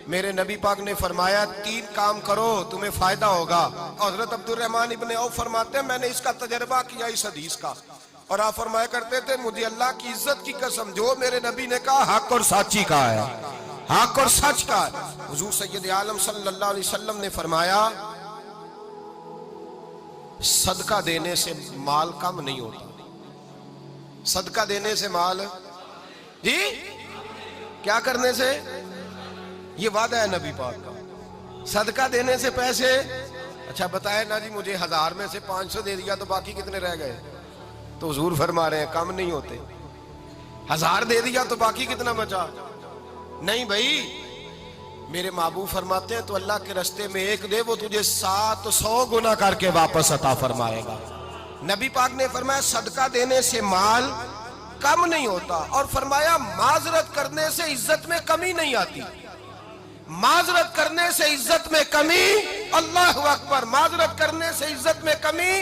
میرے نبی پاک نے فرمایا 3 کام کرو تمہیں فائدہ ہوگا. حضرت عبدالرحمن ابن عوف فرماتے ہیں میں نے اس کا تجربہ کیا اس حدیث کا, اور آپ فرمایا کرتے تھے مجھے اللہ کی عزت کی قسم جو میرے نبی نے کہا حق اور سچی کا ہے, حق اور سچ کا ہے. حضور سید عالم صلی اللہ علیہ وسلم نے فرمایا صدقہ دینے سے مال کم نہیں ہوتا. صدقہ دینے سے مال جی کیا کرنے سے, یہ وعدہ ہے نبی پاک کا. صدقہ دینے سے پیسے, اچھا بتائے نا جی مجھے 1000 میں سے 500 دے دیا تو باقی کتنے رہ گئے؟ تو حضور فرما رہے ہیں کم نہیں ہوتے. 1000 دے دیا تو باقی کتنا بچا؟ نہیں بھائی, میرے محبوب فرماتے ہیں تو اللہ کے رستے میں ایک دے وہ تجھے 700 گنا کر کے واپس عطا فرمائے گا. نبی پاک نے فرمایا صدقہ دینے سے مال کم نہیں ہوتا, اور فرمایا معذرت کرنے سے عزت میں کمی نہیں آتی. معذرت کرنے سے عزت میں کمی, اللہ اکبر, معذرت کرنے سے عزت میں کمی.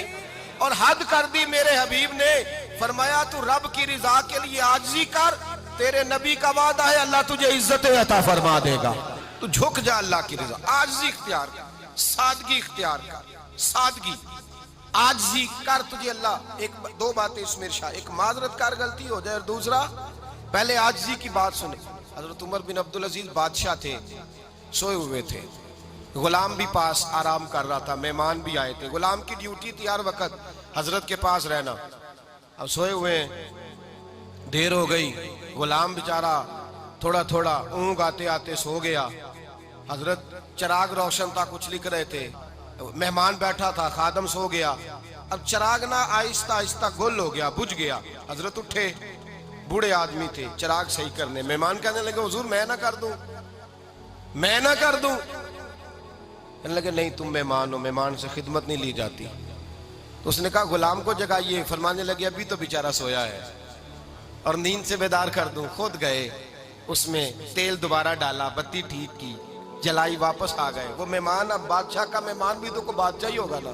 اور حد کر دی میرے حبیب نے, فرمایا تو رب کی رضا کے لیے عاجزی کر, تیرے نبی کا وعدہ ہے اللہ تجھے عزت عطا فرما دے گا. تو جھک جا اللہ کی رضا, عاجزی اختیار کر, سادگی اختیار کر, سادگی عاجزی کر, تجھے اللہ. ایک 2 باتیں اس میں ارشاد, ایک معذرت کر غلطی ہو جائے, اور دوسرا پہلے عاجزی کی بات سنیں. حضرت عمر بن عبدالعزیز بادشاہ تھے, سوئے ہوئے تھے, غلام بھی پاس آرام کر رہا تھا, مہمان بھی آئے تھے. غلام کی ڈیوٹی تھی ہر وقت حضرت کے پاس رہنا. اب سوئے ہوئے ہیں, دیر ہو گئی, غلام بیچارہ تھوڑا تھوڑا اونگ آتے آتے سو گیا. حضرت چراغ روشن تھا, کچھ لکھ رہے تھے, مہمان بیٹھا تھا, خادم سو گیا. اب چراغ نہ آہستہ آہستہ گل ہو گیا, بجھ گیا. حضرت اٹھے, بوڑھے آدمی تھے, چراغ صحیح کرنے. مہمان کہنے لگے حضور میں نہ کر دوں, میں نہ کر دوں. کہنے لگے نہیں تم مہمان ہو, مہمان سے خدمت نہیں لی جاتی. تو اس نے کہا غلام کو جگائیے. فرمانے لگے ابھی تو بیچارہ سویا ہے اور نیند سے بیدار کر دوں. خود گئے, اس میں تیل دوبارہ ڈالا, بتی ٹھیک کی, جلائی, واپس آ گئے. وہ مہمان, اب بادشاہ کا مہمان بھی تو کوئی بادشاہ ہی ہوگا نا.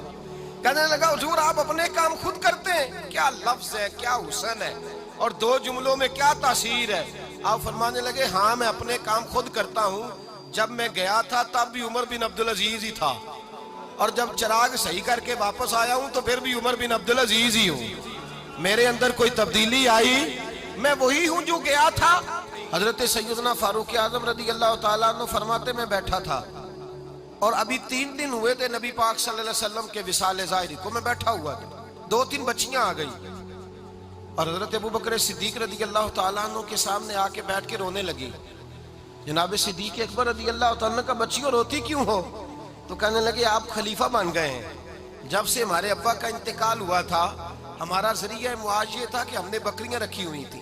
کہنے لگا حضور آپ اپنے کام خود کرتے ہیں, کیا لفظ ہے, کیا حسن ہے, اور 2 جملوں میں کیا تاثیر ہے. آپ فرمانے لگے ہاں میں اپنے کام خود کرتا ہوں. جب میں گیا تھا تب بھی عمر بن عبدالعزیز ہی تھا, اور جب چراغ صحیح کر کے واپس آیا ہوں تو پھر بھی عمر بن عبدالعزیز ہی ہوں. میرے اندر کوئی تبدیلی آئی, میں وہی ہوں جو گیا تھا. حضرت سیدنا فاروق اعظم رضی اللہ تعالیٰ عنہ فرماتے میں بیٹھا تھا, اور ابھی 3 دن ہوئے تھے نبی پاک صلی اللہ علیہ وسلم کے وصال ظاہری کو. میں بیٹھا ہوا تھا, 2-3 بچیاں آ گئی, اور حضرت ابوبکر صدیق رضی اللہ تعالیٰ عنہ کے سامنے آ کے بیٹھ کے رونے لگی. جناب صدیق اکبر رضی اللہ تعالیٰ عنہ کا بچیوں روتی کیوں ہو؟ تو کہنے لگے آپ خلیفہ بن گئے ہیں. جب سے ہمارے ابا کا انتقال ہوا تھا ہمارا ذریعہ معاش یہ تھا کہ ہم نے بکریاں رکھی ہوئی تھی.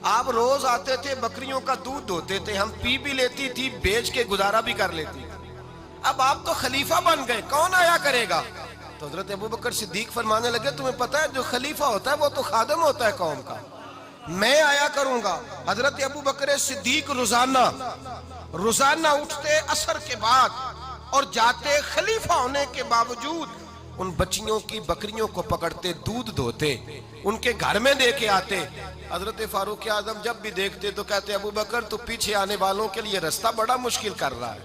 آپ روز آتے تھے, بکریوں کا دودھ دھوتے تھے, ہم پی بھی لیتی تھی, بیچ کے گزارا بھی کر لیتی. اب آپ تو خلیفہ بن گئے, کون آیا کرے گا؟ تو حضرت ابوبکر صدیق فرمانے لگے تمہیں پتہ ہے جو خلیفہ ہوتا ہے وہ تو خادم ہوتا ہے قوم کا, میں آیا کروں گا. حضرت ابوبکر صدیق روزانہ اٹھتے عصر کے بعد اور جاتے, خلیفہ ہونے کے باوجود ان بچیوں کی بکریوں کو پکڑتے, دودھ دھوتے, ان کے گھر میں دے کے آتے. حضرت فاروق اعظم جب بھی دیکھتے تو کہتے ابوبکر تو پیچھے آنے والوں کے لیے رستہ بڑا مشکل کر رہا ہے,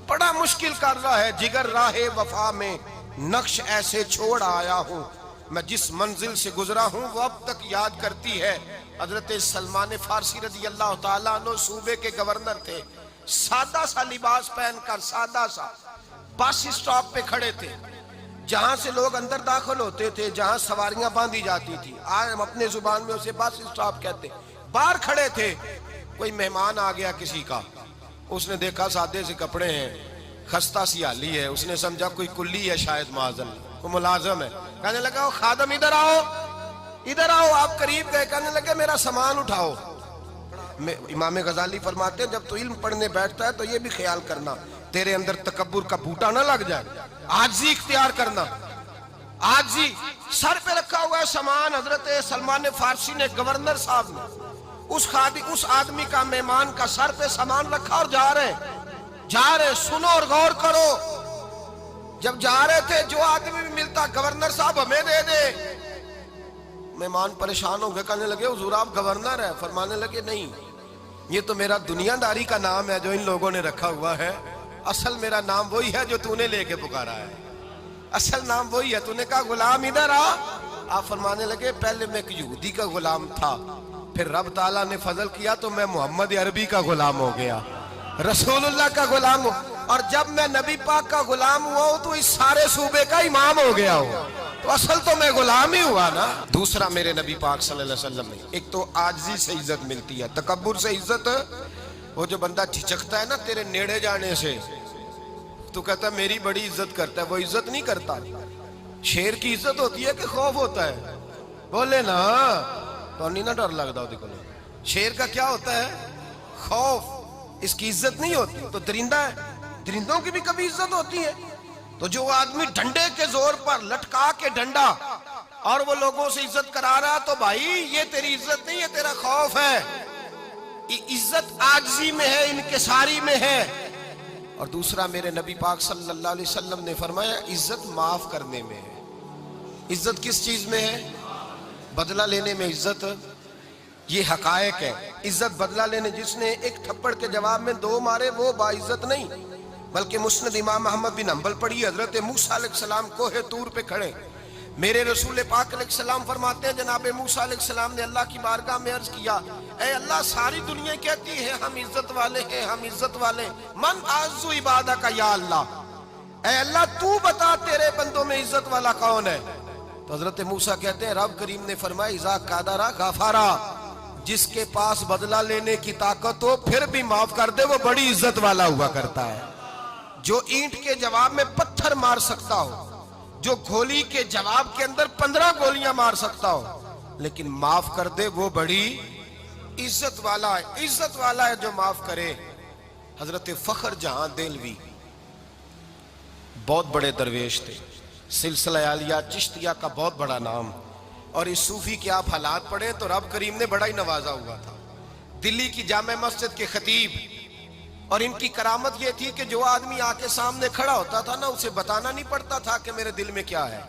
بڑا مشکل کر رہا ہے. جگر راہ وفا میں نقش ایسے چھوڑ آیا ہوں, میں جس منزل سے گزرا ہوں وہ اب تک یاد کرتی ہے. حضرت سلمان فارسی رضی اللہ تعالیٰ عنہ صوبے کے گورنر تھے, سادہ سا لباس پہن کر, سادہ سا, بس اسٹاپ پہ کھڑے تھے, جہاں سے لوگ اندر داخل ہوتے تھے, جہاں سواریاں باندھی جاتی تھی, آج ہم اپنے زبان میں اسے بس اسٹاپ کہتے. باہر کھڑے تھے, کوئی مہمان آ گیا کسی کا, اس نے دیکھا سادے سے کپڑے ہیں, خستہ سی حالی ہے, اس نے سمجھا کوئی کلی ہے شاید, معاذ اللہ کوئی ملازم ہے. کہنے لگا خادم ادھر آؤ, ادھر آؤ. آپ قریب گئے, کہنے لگے میرا سامان اٹھاؤ. امام غزالی فرماتے ہیں جب تو علم پڑھنے بیٹھتا ہے تو یہ بھی خیال کرنا تیرے اندر تکبر کا بوٹا نہ لگ جائے, عاجزی اختیار کرنا. عاجزی, سر پہ رکھا ہوا ہے سامان. حضرت سلمان فارسی نے, گورنر صاحب نے, اس آدمی کا, مہمان کا سر پہ سامان رکھا اور جا رہے. سنو اور غور کرو. جب جا رہے تھے جو آدمی بھی ملتا, گورنر صاحب ہمیں دے دے. مہمان پریشان ہو گئے, کہنے لگے حضور آپ گورنر ہیں؟ فرمانے لگے نہیں, یہ تو میرا دنیا داری کا نام ہے جو ان لوگوں نے رکھا ہوا ہے، اصل میرا نام وہی ہے جو تو نے لے کے پکارا ہے، اصل نام وہی ہے۔ تو نے کہا غلام ادھر آ، آپ فرمانے لگے پہلے میں ایک یہودی کا غلام تھا، پھر رب تعالیٰ نے فضل کیا تو میں محمد عربی کا غلام ہو گیا، رسول اللہ کا غلام ہوں، اور جب میں نبی پاک کا غلام ہوا ہوں تو اس سارے صوبے کا امام ہو گیا ہوں، تو اصل تو میں غلام ہی ہوا نا۔ دوسرا میرے نبی پاک صلی اللہ علیہ وسلم نے ایک تو عاجزی سے عزت ملتی ہے، تکبر سے عزت، وہ جو بندہ جھجکتا ہے نا تیرے نیڑے جانے سے، تو کہتا ہے میری بڑی عزت کرتا ہے، وہ عزت نہیں کرتا۔ شیر کی عزت ہوتی ہے کہ خوف ہوتا ہے؟ بولے نا تو نہیں نہ ڈر لگتا ہوتی کو۔ شیر کا کیا ہوتا ہے؟ خوف، اس کی عزت نہیں ہوتی۔ تو درندہ ہے، درندوں کی بھی کبھی عزت ہوتی ہے؟ تو جو آدمی ڈنڈے کے زور پر لٹکا کے ڈنڈا اور وہ لوگوں سے عزت کرا رہا، تو بھائی یہ تیری عزت نہیں ہے، تیرا خوف ہے۔ عزت عاجزی میں ہے، انکساری میں ہے۔ اور دوسرا میرے نبی پاک صلی اللہ علیہ وسلم نے فرمایا عزت معاف کرنے میں ہے۔ عزت کس چیز میں ہے؟ بدلہ لینے میں عزت، یہ حقائق ہے۔ عزت بدلہ لینے، جس نے ایک تھپڑ کے جواب میں 2 مارے وہ باعزت نہیں، بلکہ مسند امام احمد بن حنبل پڑھی، حضرت موسیٰ علیہ السلام کوہ طور پہ کھڑے، میرے رسول پاک علیہ السلام فرماتے ہیں جناب موسیٰ علیہ السلام نے اللہ کی بارگاہ میں عرض کیا، اے اللہ ساری دنیا کہتی ہے ہم عزت والے ہیں، ہم عزت والے ہیں، من اعز عبادک یا اللہ، اے اللہ تو بتا تیرے بندوں میں عزت والا کون ہے؟ تو حضرت موسیٰ کہتے ہیں رب کریم نے فرمایا اذا قادر غفارا، جس کے پاس بدلہ لینے کی طاقت ہو پھر بھی معاف کر دے وہ بڑی عزت والا ہوا کرتا ہے۔ جو اینٹ کے جواب میں پتھر مار سکتا ہو، جو گولی کے جواب کے اندر 15 گولیاں مار سکتا ہو، لیکن معاف کر دے وہ بڑی عزت والا ہے۔ عزت والا ہے جو معاف کرے۔ حضرت فخر جہاں دہلوی بہت بڑے درویش تھے، سلسلہ عالیہ چشتیہ کا بہت بڑا نام، اور اس صوفی کے آپ حالات پڑھیں تو رب کریم نے بڑا ہی نوازا ہوا تھا۔ دلی کی جامع مسجد کے خطیب، اور ان کی کرامت یہ تھی کہ جو آدمی آ کے سامنے کھڑا ہوتا تھا نا اسے بتانا نہیں پڑتا تھا کہ میرے دل میں کیا ہے،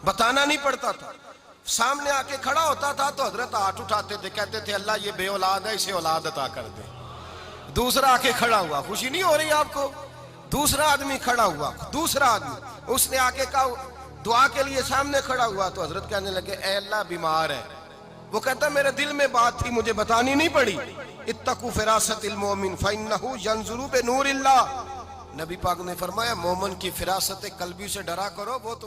بتانا نہیں پڑتا تھا۔ سامنے آ کے کھڑا ہوتا تھا تو حضرت ہاتھ اٹھاتے تھے، کہتے تھے اللہ یہ بے اولاد ہے اسے اولاد عطا کر دے۔ دوسرا آ کے کھڑا ہوا، خوشی نہیں ہو رہی آپ کو؟ دوسرا آدمی کھڑا ہوا، دوسرا آدمی اس نے آ کے کہا دعا کے لیے سامنے کھڑا ہوا، تو حضرت کہنے لگے اے اللہ بیمار ہے، وہ کہتا میرے دل میں بات تھی مجھے بتانی نہیں پڑی، اتقوا فراست المومن فإنہ ینظر بنور اللہ، نبی پاک نے فرمایا مومن کی فراست قلبی سے ڈرا کرو، وہ تو